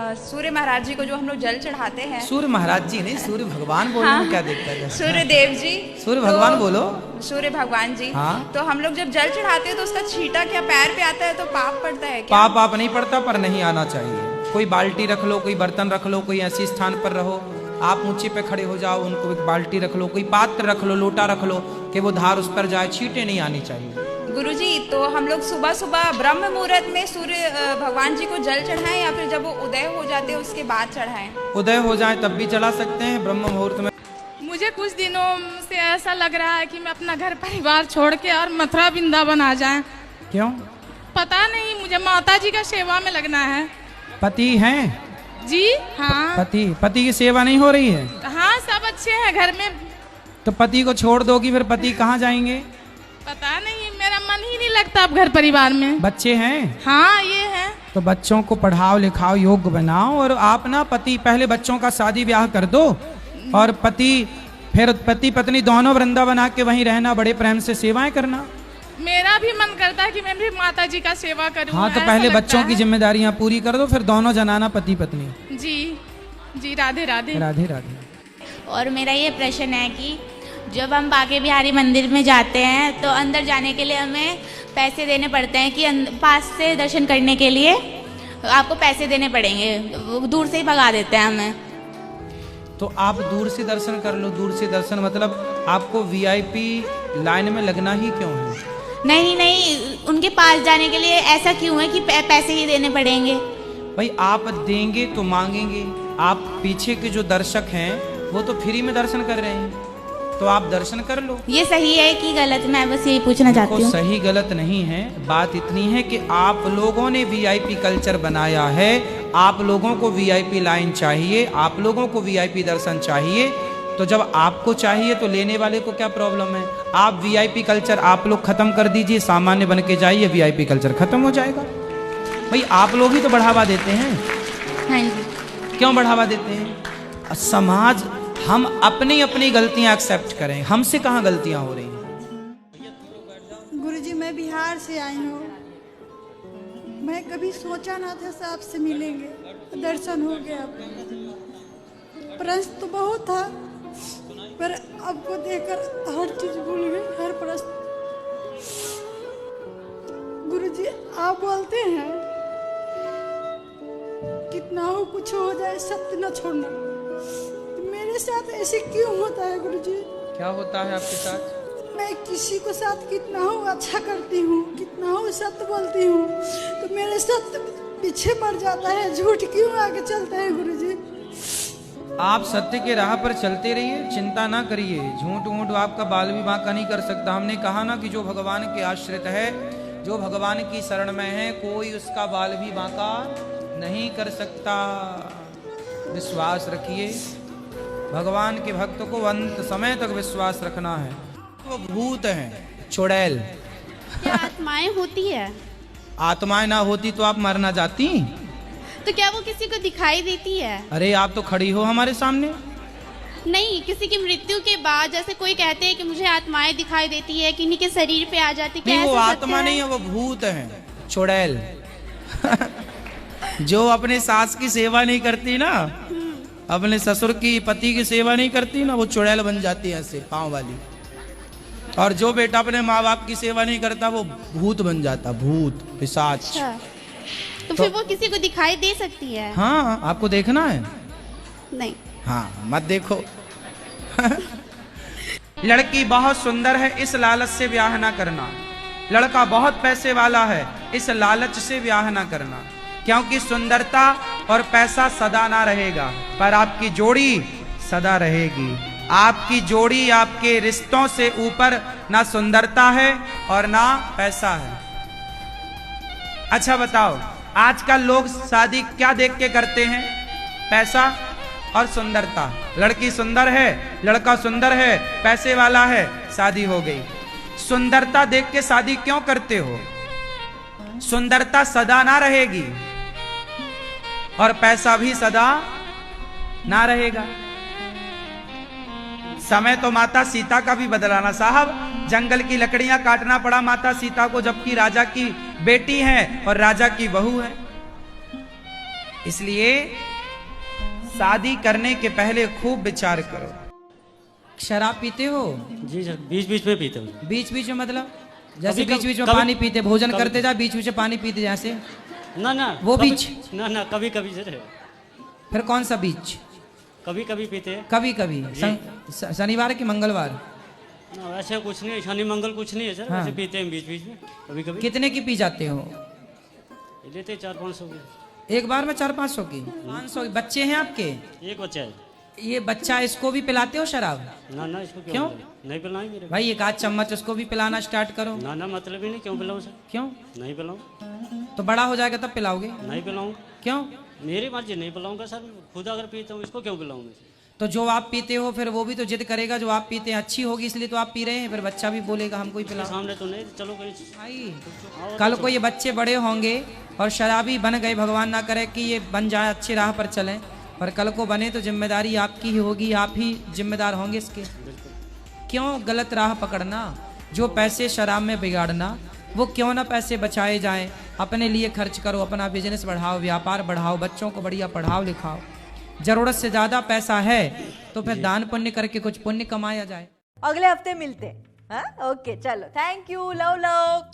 सूर्य महाराज जी को जो हम लोग जल चढ़ाते हैं। सूर्य महाराज जी नहीं, सूर्य भगवान बोलने में क्या दिक्कत है? सूर्य देव जी, सूर्य भगवान बोलो। सूर्य भगवान जी। हाँ। तो हम लोग जब जल चढ़ाते हैं तो उसका छींटा क्या पैर पे आता है तो पाप पड़ता है क्या? पाप नहीं पड़ता, पर नहीं आना चाहिए। कोई बाल्टी रख लो, कोई बर्तन रख लो, कोई ऐसी स्थान पर रहो, आप ऊंचे पे खड़े हो जाओ, उनको एक बाल्टी रख लो, कोई पात्र रख लो, लोटा रख लो, कि वो धार उस पर जाए, छींटे नहीं आनी चाहिए। गुरुजी, तो हम लोग सुबह सुबह ब्रह्म मुहूर्त में सूर्य भगवान जी को जल चढ़ाएं या फिर जब वो उदय हो जाते हैं उसके बाद चढ़ाएं? उदय हो जाए तब भी चढ़ा सकते हैं, ब्रह्म मुहूर्त में। मुझे कुछ दिनों से ऐसा लग रहा है कि मैं अपना घर परिवार छोड़ के और मथुरा वृंदावन आ जाए। क्यों? पता नहीं, मुझे माता जी का सेवा में लगना है। पति हैं? जी हाँ। पति की सेवा नहीं हो रही है? हाँ, सब अच्छे हैं घर में। तो पति को छोड़ दोगी, फिर पति कहाँ जाएंगे? पता नहीं, मेरा मन ही नहीं लगता अब घर परिवार में। बच्चे हैं? हाँ, ये है। तो बच्चों को पढ़ाओ लिखाओ, योग्य बनाओ, और आप ना पति पहले बच्चों का शादी ब्याह कर दो, और फिर पति पत्नी दोनों वृंदावन आके वहीं रहना, बड़े प्रेम से सेवाएं करना। मेरा भी मन करता है कि मैं भी माता जी का सेवा करूं। हाँ, तो पहले बच्चों की जिम्मेदारियां पूरी कर दो, फिर दोनों जनाना पति पत्नी। जी जी, राधे राधे। राधे राधे। और मेरा ये प्रश्न है कि जब हम बांके बिहारी मंदिर में जाते हैं तो अंदर जाने के लिए हमें पैसे देने पड़ते हैं कि पास से दर्शन करने के लिए आपको पैसे देने पड़ेंगे, दूर से ही भगा देते हैं हमें। तो आप दूर से दर्शन कर लो। दूर से दर्शन मतलब आपको वीआईपी लाइन में लगना ही क्यों है? नहीं, उनके पास जाने के लिए ऐसा क्यों है कि पैसे ही देने पड़ेंगे? भाई, आप देंगे तो मांगेंगे। आप पीछे के जो दर्शक हैं वो तो फ्री में दर्शन कर रहे हैं, तो आप दर्शन कर लो। ये सही है कि गलत? मैं बस यही पूछना चाहती हूँ। सही गलत नहीं है, बात इतनी है कि आप लोगों ने वीआईपी कल्चर बनाया है। आप लोगों को वीआईपी लाइन चाहिए, आप लोगों को वीआईपी दर्शन चाहिए। तो जब आपको चाहिए तो लेने वाले को क्या प्रॉब्लम है? आप वीआईपी कल्चर आप लोग खत्म कर दीजिए, सामान्य बन के जाइए, वीआईपी कल्चर खत्म हो जाएगा। भाई, आप लोग ही तो बढ़ावा देते हैं। हाँ जी। क्यों बढ़ावा देते हैं? समाज, हम अपनी अपनी गलतियां एक्सेप्ट करें, हमसे कहाँ गलतियां हो रही हैं? गुरुजी, मैं बिहार से आई हूँ। मैं कभी सोचा ना था से आपसे मिलेंगे, दर्शन हो गया। प्रश्न तो बहुत था, पर आपको देखकर हर चीज भूल गई, हर प्रश्न। गुरुजी, आप बोलते हैं कितना हो कुछ हो जाए, सत्य न छोड़ना। मेरे साथ ऐसे क्यों होता है गुरुजी? क्या होता है आपके साथ? मैं किसी को साथ कितना हूँ अच्छा करती हूँ, कितना हूँ सत्य बोलती हूँ, तो मेरे सत्य पीछे पड़ जाता है। झूठ क्यों आगे चलता है गुरुजी? आप सत्य के राह पर चलते रहिए, चिंता ना करिए। झूठ वूठ आपका बाल भी बांका नहीं कर सकता। हमने कहा ना कि जो भगवान के आश्रित है, जो भगवान की शरण में है, कोई उसका बाल भी बांका नहीं कर सकता। विश्वास रखिए, भगवान के भक्त को अंत समय तक विश्वास रखना है। वो भूत हैं, चुड़ैल। क्या आत्माएं होती है? आत्माएं ना होती तो आप मर ना जाती? तो क्या वो किसी को दिखाई देती है? अरे, आप तो खड़ी हो हमारे सामने। नहीं, किसी की मृत्यु के बाद जैसे कोई कहते हैं कि मुझे आत्माएं दिखाई देती है, किन्हीं के शरीर पे आ जाती है। नहीं, वो आत्मा नहीं है, वो भूत है, चुड़ैल। जो अपने सास की सेवा नहीं करती ना, अपने ससुर की, पति की सेवा नहीं करती ना, वो चुड़ैल बन जाती है ऐसे पांव वाली। और जो बेटा अपने माँ बाप की सेवा नहीं करता वो भूत बन जाता, भूत, पिशाच। अच्छा, तो फिर वो किसी को दिखाई दे सकती है? हाँ, आपको देखना है? नहीं। हाँ, मत देखो। लड़की बहुत सुंदर है, इस लालच से ब्याह ना करना। लड़का बहुत पैसे वाला है, इस लालच से ब्याह ना करना, क्योंकि सुंदरता और पैसा सदा ना रहेगा, पर आपकी जोड़ी सदा रहेगी। आपकी जोड़ी, आपके रिश्तों से ऊपर ना सुंदरता है और ना पैसा है। अच्छा बताओ, आजकल लोग शादी क्या देख के करते हैं? पैसा और सुंदरता। लड़की सुंदर है, लड़का सुंदर है, पैसे वाला है, शादी हो गई। सुंदरता देख के शादी क्यों करते हो? सुंदरता सदा ना रहेगी और पैसा भी सदा ना रहेगा। समय तो माता सीता का भी बदलाना साहब। जंगल की लकड़ियां काटना पड़ा माता सीता को, जबकि राजा की बेटी है और राजा की बहू है। इसलिए शादी करने के पहले खूब विचार करो। शराब पीते हो? जी सर, बीच बीच में पीते हूँ। बीच बीच में मतलब जैसे कभी- बीच बीच में कभी- पानी पीते, भोजन कभी- करते जा बीच बीच में पानी पीते जैसे ना ना वो कभी- बीच? ना ना कभी कभी सर, फिर कौन सा बीच? कभी कभी पीते हैं। कभी कभी शनिवार की मंगलवार? ना, वैसे कुछ नहीं, शनि मंगल कुछ नहीं है सर। हाँ। वैसे पीते हैं बीच बीच में कभी कभी। कितने की पी जाते हो लेते 400-500 की। एक बार में? 400-500 की? 500 की? बच्चे हैं आपके? एक बच्चा है। ये बच्चा, इसको भी पिलाते हो शराब? ना ना, इसको क्यों? नहीं पिलाएं मेरे भाई एक आध चम्मच उसको भी पिलाना स्टार्ट करो। ना ना, मतलब ही नहीं, क्यों पिलाऊं सर? क्यों? नहीं पिलाऊं। तो बड़ा हो जाएगा तब पिलाओगे? नहीं पिलाऊं। क्यों? मेरी मर्जी, नहीं पिलाऊंगा सर। खुद अगर पीता हूँ, इसको क्यों पिलाऊं मैं? तो जो आप पीते हो फिर वो भी तो जिद करेगा, जो आप पीते हैं अच्छी होगी इसलिए तो आप पी रहे हैं, फिर बच्चा भी बोलेगा हमको ही इसके पिलाओ। सामने तो नहीं, चलो कहीं। भाई कल को ये बच्चे बड़े होंगे और शराबी बन गए, भगवान ना करे कि ये बन जाए, अच्छी राह पर चलें, पर कल को बने तो जिम्मेदारी आपकी ही होगी, आप ही जिम्मेदार होंगे इसके। क्यों गलत राह पकड़ना? जो पैसे शराब में बिगाड़ना, वो क्यों ना पैसे बचाए जाएं, अपने लिए खर्च करो, अपना बिजनेस बढ़ाओ, व्यापार बढ़ाओ, बच्चों को बढ़िया पढ़ाओ लिखाओ। जरूरत से ज्यादा पैसा है तो फिर दान पुण्य करके कुछ पुण्य कमाया जाए। अगले हफ्ते मिलते हैं। हाँ, ओके, चलो, थैंक यू, लव लव।